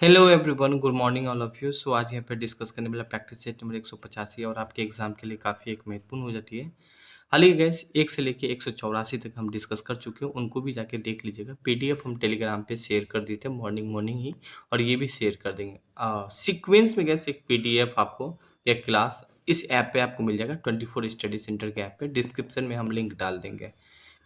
Hello everyone, good morning all of you. So आज यहाँ पे डिस्कस करने वाला प्रैक्टिस सेट नंबर 185 और आपके एग्जाम के लिए काफ़ी एक महत्वपूर्ण हो जाती है। हाल ही गैस 1 से लेके 184 तक हम डिस्कस कर चुके हैं, उनको भी जाके देख लीजिएगा। पीडीएफ हम टेलीग्राम पे शेयर कर दिए थे मॉर्निंग मॉर्निंग ही, और ये भी शेयर कर देंगे। सीक्वेंस में गैस एक पीडीएफ आपको एक क्लास इस ऐप पे आपको मिल जाएगा, 24 स्टडी सेंटर के ऐप पे। डिस्क्रिप्शन में हम लिंक डाल देंगे।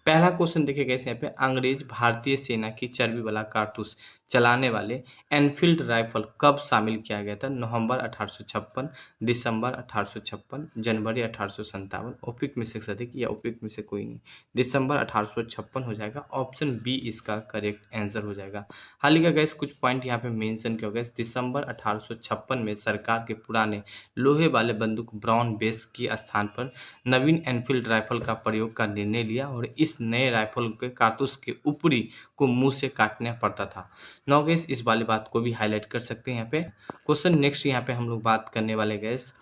पहला क्वेश्चन देखिए गैस यहाँ पे, अंग्रेज भारतीय सेना की चर्बी वाला कारतूस चलाने वाले एनफील्ड राइफल कब शामिल किया गया था? नवंबर 1856, दिसंबर 1856, जनवरी 1857। उपयुक्त में से अधिक या उपयुक्त में से कोई नहीं। दिसंबर 1856 हो जाएगा। ऑप्शन बी इसका करेक्ट आंसर हो जाएगा। हाल ही का गैस कुछ पॉइंट यहाँ पे मेंशन किया गया। दिसंबर 1856 में सरकार के पुराने लोहे वाले बंदूक ब्राउन बेस के स्थान पर नवीन एनफील्ड राइफल का प्रयोग का निर्णय लिया, और इस नए राइफल के कारतूस के ऊपरी को मुंह से काटना पड़ता था। नौगेस इस वाली बात को भी हाईलाइट कर सकते हैं यहाँ पे। क्वेश्चन नेक्स्ट यहाँ पे हम लोग बात करने वाले गैस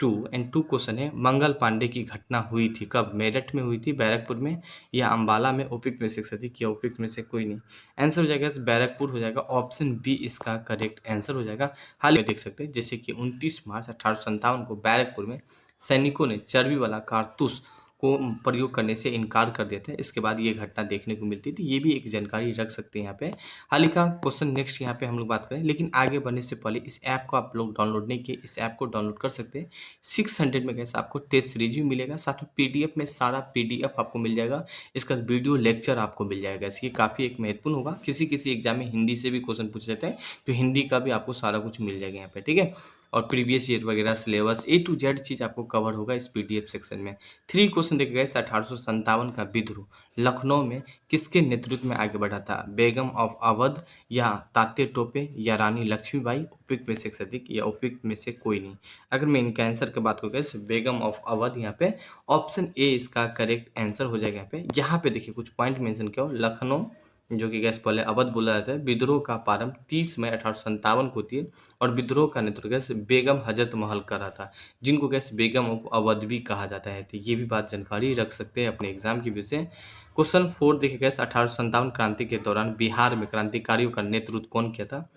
2 क्वेश्चन है। मंगल पांडे की घटना हुई थी कब? मेरठ में हुई थी, बैरकपुर में, या अंबाला में? उपयुक्त में से अधिक या उपयुक्त में से कोई नहीं। आंसर हो जाएगा बैरकपुर हो जाएगा। ऑप्शन बी इसका करेक्ट आंसर हो जाएगा। हाल ही में देख सकते हैं जैसे कि 29 मार्च 1857 को बैरकपुर में सैनिकों ने चर्बी वाला कारतूस को प्रयोग करने से इनकार कर दिया था। इसके बाद ये घटना देखने को मिलती थी। ये भी एक जानकारी रख सकते हैं यहाँ पे। हाल ही का क्वेश्चन नेक्स्ट यहाँ पे हम लोग बात करें, लेकिन आगे बढ़ने से पहले इस ऐप को आप लोग डाउनलोड नहीं किए, इस ऐप को डाउनलोड कर सकते हैं। 600 में कैसे आपको टेस्ट सीरीज भी मिलेगा, साथ में पीडीएफ में सारा पीडीएफ आपको मिल जाएगा। इसका वीडियो लेक्चर आपको मिल जाएगा। ये काफ़ी एक महत्वपूर्ण होगा। किसी किसी एग्जाम में हिंदी से भी क्वेश्चन पूछ लेते हैं, तो हिंदी का भी आपको सारा कुछ मिल जाएगा यहाँ पे, ठीक है। और प्रीवियस ईयर वगैरह सिलेबस A to Z चीज़ आपको कवर होगा इस पीडीएफ सेक्शन में। 3 क्वेश्चन देखे गए। 1857 का विद्रोह लखनऊ में किसके नेतृत्व में आगे बढ़ा था? बेगम ऑफ अवध, या तात्या टोपे, या रानी लक्ष्मीबाई? उपयुक्त में से अधिक या उपयुक्त में से कोई नहीं। अगर मैं इनका आंसर की बात करूँ तो बेगम ऑफ अवध यहाँ पे ऑप्शन ए इसका करेक्ट आंसर हो जाएगा। यहाँ पे देखिए कुछ पॉइंट मेंशन किया हो। लखनऊ जो कि गैस पहले अवध बोला जाता है, विद्रोह का प्रारंभ 30 मई 1857 को होती है, और विद्रोह का नेतृत्व गैस बेगम हजरत महल कर रहा था, जिनको गैस बेगम ऑफ अवध भी कहा जाता है। तो ये भी बात जानकारी रख सकते हैं अपने एग्जाम की वजह से। क्वेश्चन 4 देखिए गैस, 1857 क्रांति के दौरान बिहार में क्रांतिकारियों का नेतृत्व कौन किया था?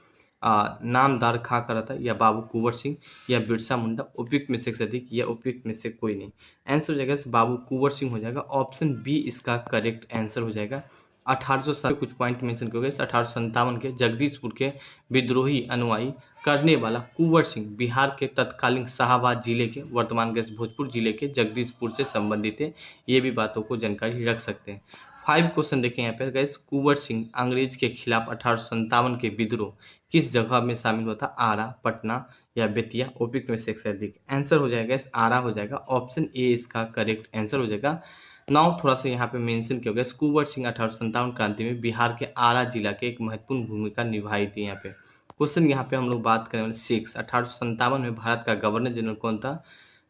नामदार खां कर रहा था, या बाबू कुंवर सिंह, या बिरसा मुंडा? उपयुक्त में से अधिक या उपयुक्त में से कोई नहीं। आंसर हो जाएगा बाबू कुंवर सिंह हो जाएगा। ऑप्शन बी इसका करेक्ट आंसर हो जाएगा। 1807 कुछ पॉइंट मेंशन किए गए। 1857 के जगदीशपुर के विद्रोही अनुयायी करने वाला कुंवर सिंह बिहार के तत्कालीन शाहाबाद जिले के, वर्तमान के भोजपुर जिले के जगदीशपुर से संबंधित है। ये भी बातों को जानकारी रख सकते हैं। 5 क्वेश्चन देखें यहाँ पे गैस। कुंवर सिंह अंग्रेज के खिलाफ 1857 के विद्रोह किस जगह में शामिल हुआ था? आरा, पटना, या बेतिया? उपयुक्त में से अधिक। आंसर हो जाएगा आरा हो जाएगा। ऑप्शन ए इसका करेक्ट आंसर हो जाएगा। नाउ थोड़ा सा यहाँ पे मेंशन किया गया, कुंवर सिंह 1857 क्रांति में बिहार के आरा जिला के एक महत्वपूर्ण भूमिका निभाई थी। यहाँ पे क्वेश्चन यहाँ पे हम लोग बात करें वाले 6, 1857 में भारत का गवर्नर जनरल कौन था?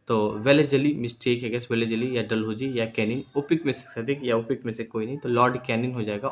तो वेलेजली मिस्टेक है गैस, वेलेजली या डलहौजी या कैनिन? उपयुक्त में से अधिक या उपयुक्त में से कोई नहीं। तो लॉर्ड कैनिन हो जाएगा।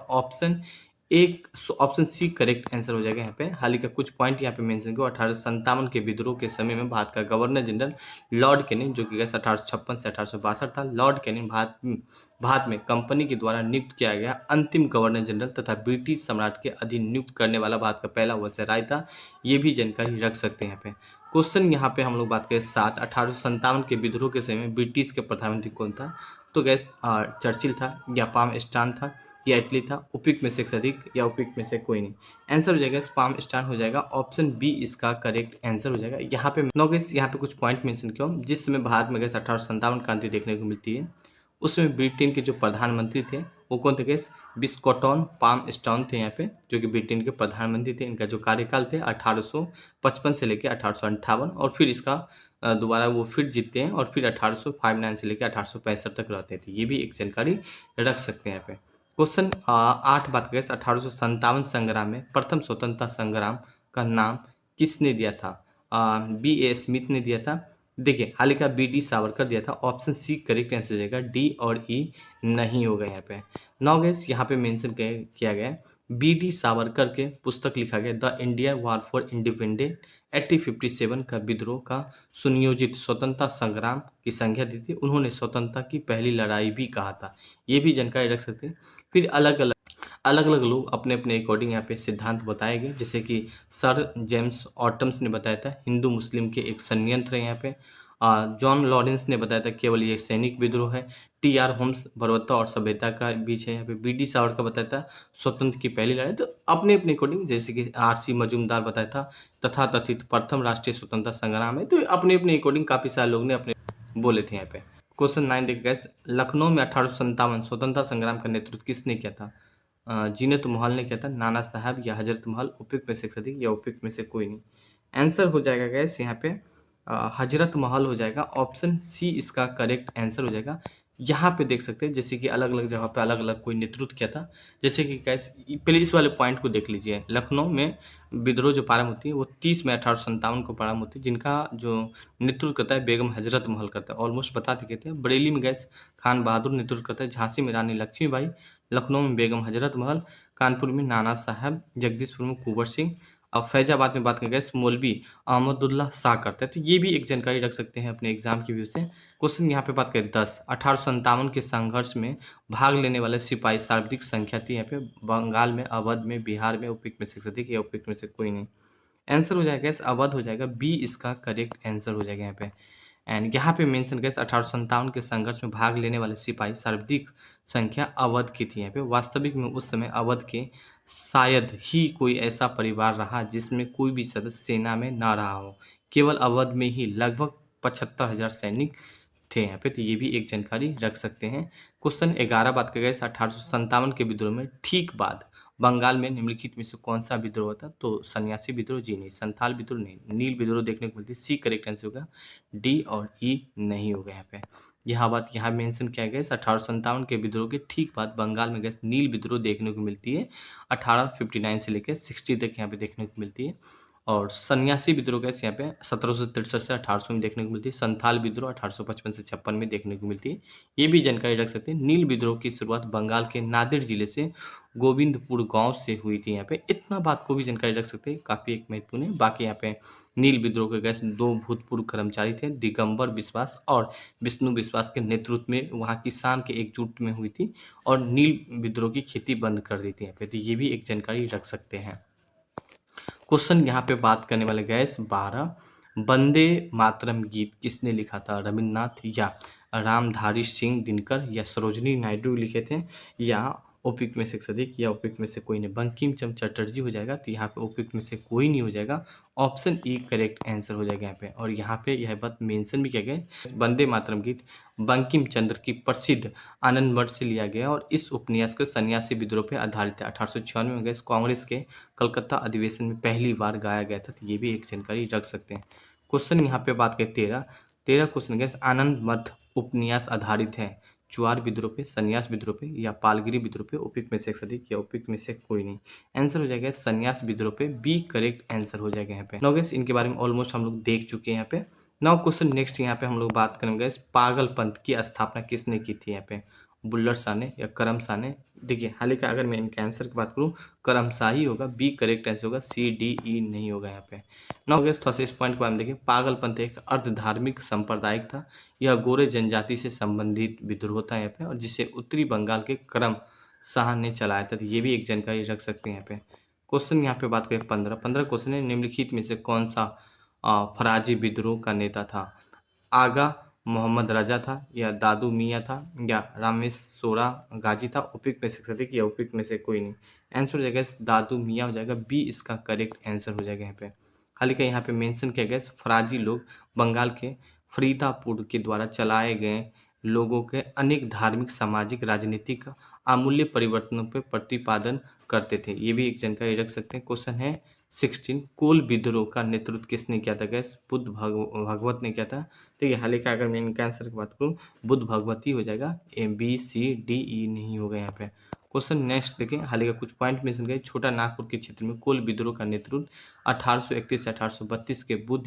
ऑप्शन सी करेक्ट आंसर हो जाएगा यहाँ पे। हाल ही का कुछ पॉइंट यहाँ पे मेंशन किया। 1857 के विद्रोह के समय में भारत का गवर्नर जनरल लॉर्ड कैनिन, जो कि गैस 1856 से 1862 था। लॉर्ड कैनिन भारत में कंपनी के द्वारा नियुक्त किया गया अंतिम गवर्नर जनरल तथा ब्रिटिश सम्राट के अधीन नियुक्त करने वाला भारत का पहला वायसराय था। ये भी जानकारी रख सकते हैं यहाँ पे। क्वेश्चन यहाँ पे हम लोग बात करें 7, 1857 के विद्रोह के समय में ब्रिटिश के प्रधानमंत्री कौन था? तो गैस चर्चिल था, या पाम स्टान था, या इटली था? उपयुक्त में से अधिक या उपयुक्त में से कोई नहीं। आंसर हो जाएगा पाम स्टान हो जाएगा। ऑप्शन बी इसका करेक्ट आंसर हो जाएगा। यहाँ पे नोगेस यहाँ पे कुछ पॉइंट मेंशन किया, जिस समय भारत में गैस 1857 क्रांति देखने को मिलती है, उसमें ब्रिटेन के जो प्रधानमंत्री थे वो कौन थे गैस? बिस्कॉटन पाम स्टाउन थे यहाँ पे, जो कि ब्रिटेन के प्रधानमंत्री थे। इनका जो कार्यकाल थे 1855 से लेकर 1858, और फिर इसका दोबारा वो फिर जीतते हैं, और फिर 1859 से लेकर 1865 तक रहते थे। ये भी एक जानकारी रख सकते हैं यहाँ पे। क्वेश्चन 8 बात करें, 1857 संग्राम में प्रथम स्वतंत्रता संग्राम का नाम किसने दिया था? B.A. स्मिथ ने दिया था। देखिए हाल ही का B.D. सावरकर दिया था। ऑप्शन सी करेक्ट आंसर हो जाएगा। डी और ई नहीं होगा यहाँ पे। नाउ गाइस यहाँ पे मेंशन किया गया B.D. सावरकर के पुस्तक लिखा गया the Indian war for independence 1857 का विद्रोह का सुनियोजित स्वतंत्रता संग्राम की संज्ञा दी थी। उन्होंने स्वतंत्रता की पहली लड़ाई भी कहा था। ये भी जानकारी रख सकते हैं। फिर अलग अलग अलग अलग लोग अपने अपने अकॉर्डिंग यहाँ पे सिद्धांत बताए गए, जैसे कि सर जेम्स ऑटम्स ने बताया था हिंदू मुस्लिम के एक संयंत्र है यहाँ पे। जॉन लॉरेंस ने बताया था केवल ये सैनिक विद्रोह है। टी आर होम्स बर्बरता और सभ्यता का बीच है यहाँ पे। बी डी सावरकर का बताया था स्वतंत्र की पहली लड़ाई। तो अपने अपने अकॉर्डिंग, जैसे कि आर सी मजूमदार बताया था तथा कथित प्रथम राष्ट्रीय स्वतंत्रता संग्राम है। तो अपने अपने अकॉर्डिंग काफी सारे लोग ने अपने बोले थे यहाँ पे। क्वेश्चन 9 देखिए guys, लखनऊ में 1857 स्वतंत्रता संग्राम का नेतृत्व किसने किया था? जीनत महल ने किया था, नाना साहब या हजरत महल, उपयुक्त में से अधिक या उपयुक्त में से कोई नहीं। आंसर हो जाएगा गैस यहाँ पे हजरत महल हो जाएगा। ऑप्शन सी इसका करेक्ट आंसर हो जाएगा। यहाँ पे देख सकते हैं जैसे कि अलग अलग जगह पे अलग अलग कोई नेतृत्व किया था। जैसे कि गैस पहले इस वाले पॉइंट को देख लीजिए, लखनऊ में विद्रोह जो प्रारंभ होती है वो 30 मई 1857 को प्रारंभ होती है, जिनका जो नेतृत्व करता है बेगम हजरत महल करता है। ऑलमोस्ट बता चुके थे। बरेली में गैस खान बहादुर नेतृत्व करता है, झांसी में रानी लक्ष्मीबाई, लखनऊ में बेगम हजरत महल, कानपुर में नाना साहब, जगदीशपुर में कुंवर सिंह। अब फैजाबाद में बात करें गैस मौलवी अहमदुल्ला शाह करते हैं। तो ये भी एक जानकारी रख सकते हैं अपने एग्जाम की व्यू से। क्वेश्चन यहाँ पे बात करें 10, 1857 के संघर्ष में भाग लेने वाले सिपाही सर्वाधिक संख्या थी यहाँ पे बंगाल में, अवध में, बिहार में, उपयुक्त में से अधिक या उपयुक्त में से कोई नहीं। आंसर हो जाएगा इस अवध हो जाएगा, बी इसका करेक्ट आंसर हो जाएगा यहाँ पे। एंड यहाँ पे मेंशन गैस 1857 के संघर्ष में भाग लेने वाले सिपाही सर्वाधिक संख्या अवध की थी यहाँ पे। वास्तविक में उस समय अवध के शायद ही कोई ऐसा परिवार रहा जिसमें कोई भी सदस्य सेना में ना रहा हो। केवल अवध में ही लगभग 75,000 सैनिक थे यहाँ पे। तो ये भी एक जानकारी रख सकते हैं। क्वेश्चन 11 बात करें 1857 के विद्रोह में ठीक बाद बंगाल में निम्नलिखित में से कौन सा विद्रोह होता? तो सन्यासी विद्रोह जी नहीं, संथाल विद्रोह नहीं, नील विद्रोह देखने को मिलती है। सी करेक्ट आंसर होगा, डी और ई नहीं होगा यहाँ पे। यह बात यहाँ मेंशन किया गया है 1857 के विद्रोह के ठीक बाद बंगाल में गैस नील विद्रोह देखने को मिलती है। 1859 से लेकर 60 तक यहाँ पे देखने को मिलती है। और सन्यासी विद्रोह गैस यहाँ पे 1763 से 1800 में देखने को मिलती है। संथाल विद्रोह 1855 से 56 में देखने को मिलती है। ये भी जानकारी रख सकते हैं। नील विद्रोह की शुरुआत बंगाल के नादिर जिले से गोविंदपुर गांव से हुई थी यहाँ पे। इतना बात को भी जानकारी रख सकते हैं, काफी एक महत्वपूर्ण है। बाकी यहाँ पे नील विद्रोह के गैस 2 भूतपूर्व कर्मचारी थे, दिगंबर विश्वास और विष्णु विश्वास के नेतृत्व में वहाँ किसान के एकजुट में हुई थी और नील विद्रोह की खेती बंद कर दी थी यहाँ पे। तो ये भी एक जानकारी रख सकते हैं। क्वेश्चन यहाँ पे बात करने वाले गैस 12, वंदे मातरम गीत किसने लिखा था? रविन्द्रनाथ या रामधारी सिंह दिनकर या सरोजनी नायडू लिखे थे या उपयुक्त में से अधिक या उपयुक्त में से कोई नहीं? बंकिम चंद्र चटर्जी हो जाएगा। तो यहाँ पे उपयुक्त में से कोई नहीं हो जाएगा। ऑप्शन ई करेक्ट आंसर हो जाएगा यहाँ पे। और यहाँ पे यह बात मेंशन भी किया गया है, वंदे मातरम गीत बंकिम चंद्र की प्रसिद्ध आनंद मठ से लिया गया और इस उपन्यास के सन्यासी विद्रोह पर आधारित है। 1896 में गए कांग्रेस के कलकत्ता अधिवेशन में पहली बार गाया गया था। तो ये भी एक जानकारी रख सकते हैं। क्वेश्चन यहाँ पे बात करें 13 क्वेश्चन गैस आनंद मठ उपन्यास आधारित है चुआर विद्रोह पे, सन्यास विद्रोह पे या पालगिरी विद्रोह पे? उपयुक्त में से अधिक या उपयुक्त में से कोई नहीं? आंसर हो जाएगा सन्यास विद्रोह पे, बी करेक्ट आंसर हो जाएगा यहाँ पे। नाउ गैस इनके बारे में ऑलमोस्ट हम लोग देख चुके हैं यहाँ पे। नाउ क्वेश्चन नेक्स्ट यहाँ पे हम लोग बात करेंगे गैस पागलपंथ की स्थापना किसने की थी यहाँ पे? बुल्लर शाह ने या करम शाह ने? देखिए हालांकि अगर मैं इनके आंसर की बात करूँ करम शाह ही होगा, बी करेक्ट आंसर होगा, सी डी ई नहीं होगा यहाँ पे। नाउ गैस थोड़ा सा इस पॉइंट के बारे में देखिए। पागलपंथ एक अर्ध धार्मिक सांप्रदायिक था। यह गोरे जनजाति से संबंधित विद्रोह था यहाँ पे और जिसे उत्तरी बंगाल के करम शाह ने चलाया था। तो ये भी एक जानकारी रख सकते हैं यहाँ पे। क्वेश्चन यहाँ पे बात करें 15 क्वेश्चन है निम्नलिखित में से कौन सा फराजी विद्रोह का नेता था? आगा मोहम्मद रजा था या दादू मियाँ था या रामेश्वरा गाजी था? उपयुक्त में से अधिक या उपयुक्त में से कोई नहीं? आंसर हो जाएगा दादू मियाँ हो जाएगा, बी इसका करेक्ट आंसर हो जाएगा यहाँ पे। हालांकि यहाँ पे मेंशन किया गया फराजी लोग बंगाल के फरीदापुर के द्वारा चलाए गए लोगों के अनेक धार्मिक सामाजिक राजनीतिक अमूल्य परिवर्तनों पर प्रतिपादन करते थे। ये भी एक जानकारी रख सकते हैं। क्वेश्चन है 16 कोल विद्रोह का नेतृत्व किसने किया था गैस? बुद्ध भगवत ने किया था। ठीक है, हालांकि अगर मैं इनके आंसर की बात करूँ बुद्ध भगवती हो जाएगा, A B C D E नहीं होगा यहाँ पे। क्वेश्चन नेक्स्ट देखें, हालांकि कुछ पॉइंट मेंशन किए। छोटा नागपुर के क्षेत्र में कोल विद्रोह का नेतृत्व 1831 से 1832 के बुद्ध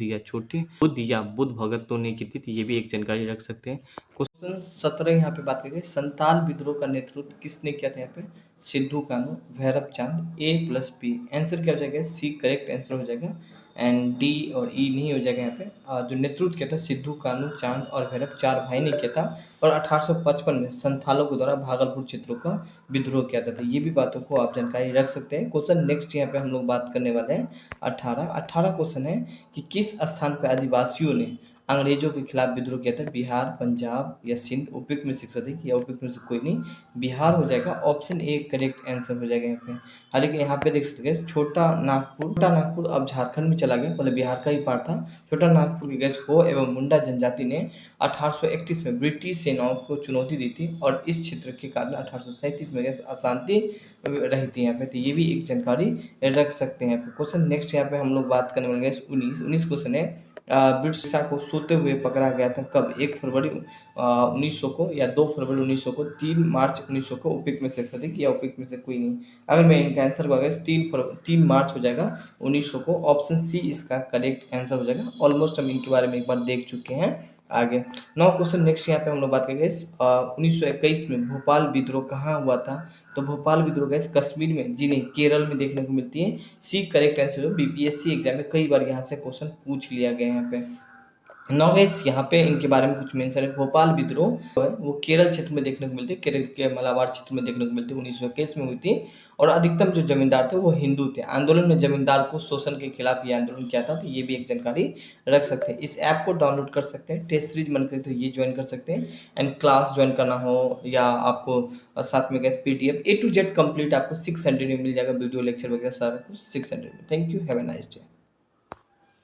या बुद्ध भगतों ने की थी। तो ये भी एक जानकारी रख सकते हैं। क्वेश्चन 17 यहाँ पे बात करेंगे संताल विद्रोह का नेतृत्व किसने किया था यहाँ पे? सिद्धू कानू, भैरव चांद, ए प्लस बी। आंसर क्या हो जाएगा? सी करेक्ट आंसर हो जाएगा। एंड डी और ई नहीं हो जाएगा यहाँ पे। जो नेतृत्व किया था सिद्धू कानू, चांद और भैरव, चार भाई ने किया था। और 1855 में संथालों के द्वारा भागलपुर क्षेत्रों का विद्रोह किया था। तो ये भी बातों को आप जानकारी रख सकते हैं। क्वेश्चन नेक्स्ट यहाँ पे हम लोग बात करने वाले हैं 18 क्वेश्चन है कि किस स्थान पर आदिवासियों ने अंग्रेजों के खिलाफ विद्रोह किया था? बिहार, पंजाब या सिंध? उपयुक्त में से अधिक या उपयुक्त में से कोई नहीं, बिहार हो जाएगा। ऑप्शन ए करेक्ट आंसर हो जाएगा यहाँ पे। हालांकि यहाँ पे देख सकते हैं छोटा नागपुर अब झारखंड में चला गया, पहले बिहार का ही पार्ट था। छोटा नागपुर की गैस हो एवं मुंडा जनजाति ने 1831 में ब्रिटिश सेनाओं को चुनौती दी थी और इस क्षेत्र के कारण 1837 में गैस अशांति रही थी यहाँ पे। तो ये भी एक जानकारी रख सकते हैं यहाँ पे। क्वेश्चन नेक्स्ट यहाँ पे हम लोग बात करने वाले 19 क्वेश्चन है। ब्रिटिश को सोते हुए पकड़ा गया था कब? 1 फरवरी 1900 को या 2 फरवरी 1900 को, 3 मार्च 1900 को? उपयुक्त में से अधिक या उपयुक्त में से कोई नहीं। अगर मैं इनका आंसर को 3 मार्च हो जाएगा 1900 को। ऑप्शन सी इसका करेक्ट आंसर हो जाएगा। ऑलमोस्ट हम इनके बारे में एक बार देख चुके हैं। आगे 9 क्वेश्चन नेक्स्ट यहाँ पे हम लोग बात करेंगे 1921 में भोपाल विद्रोह कहाँ हुआ था? तो भोपाल विद्रोह गैस कश्मीर में, जी नहीं, केरल में देखने को मिलती है। सी करेक्ट आंसर हो। बीपीएससी एग्जाम में कई बार यहाँ से क्वेश्चन पूछ लिया गया है यहाँ पे। नौ गैस यहाँ पे इनके बारे में कुछ मेंशन है। भोपाल विद्रोह वो केरल क्षेत्र में देखने को मिलती है, केरल के मलाबार क्षेत्र में देखने को मिलती है, 1921 में हुई थी। और अधिकतम जो जमींदार थे वो हिंदू थे। आंदोलन में जमींदार को शोषण के खिलाफ ये आंदोलन किया था। तो ये भी एक जानकारी रख सकते हैं। इस ऐप को डाउनलोड कर सकते हैं। टेस्ट सीरीज मन करे तो ये ज्वाइन कर सकते हैं। एंड क्लास ज्वाइन करना हो या आपको साथ में gas PDF A to Z complete आपको 600 में मिल जाएगा। वीडियो लेक्चर वगैरह सारा कुछ 600 में। Thank you, have a nice day.